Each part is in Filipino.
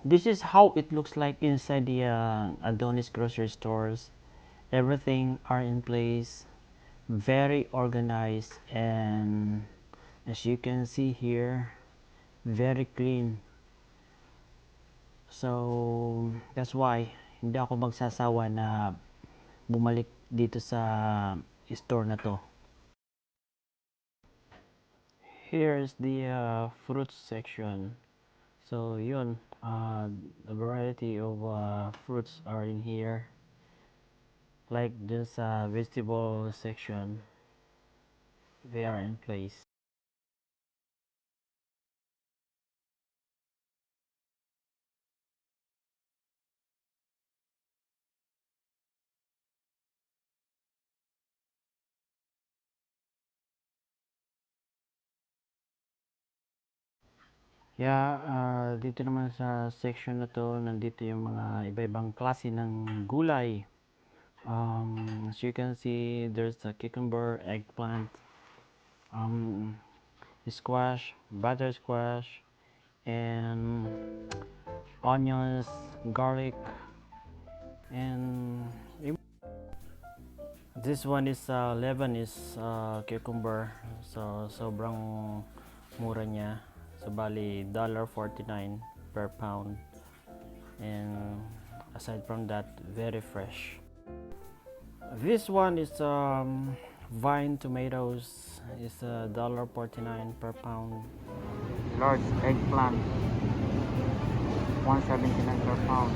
This is how it looks like inside the Adonis grocery stores. Everything are in place, very organized, and as you can see here, very clean. So that's why hindi ako magsasawa na bumalik dito sa store na to. Here's the fruits section. So yun, a variety of fruits are in here. Like this vegetable section, they are in place. Yeah, dito naman sa section na to, nandito yung mga iba-ibang klase ng gulay. As you can see, there's a cucumber, eggplant, um, squash, butter squash, and onions, garlic, and this one is Lebanese cucumber. So sobrang mura niya. So bali $1.49 per pound. And aside from that, very fresh. This one is vine tomatoes. Is $1.49 per pound. Large eggplant, $1.79 per pound.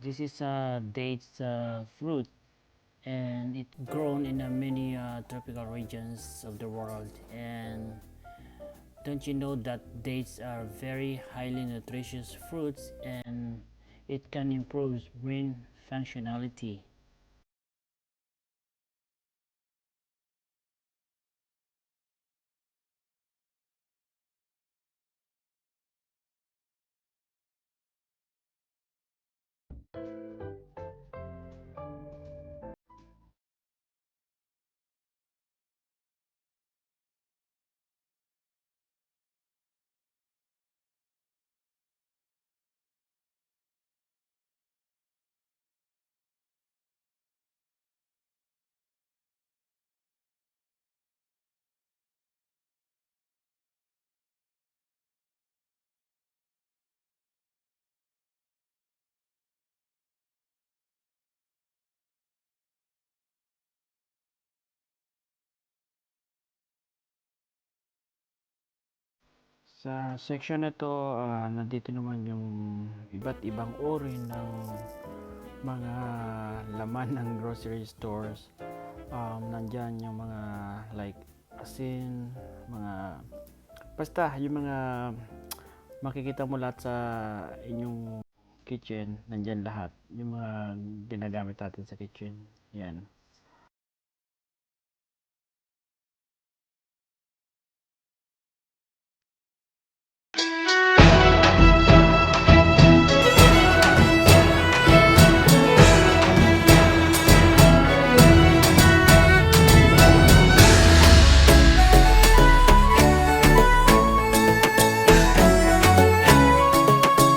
This is dates fruit, and it grown in many tropical regions of the world. And don't you know that dates are very highly nutritious fruits, and it can improve brain functionality. Sa section na to, nandito naman yung iba't ibang uri ng mga laman ng grocery stores. Nandyan yung mga like asin, mga basta yung mga makikita mo lahat sa inyong kitchen, nandyan lahat. Yung mga ginagamit natin sa kitchen. Yan.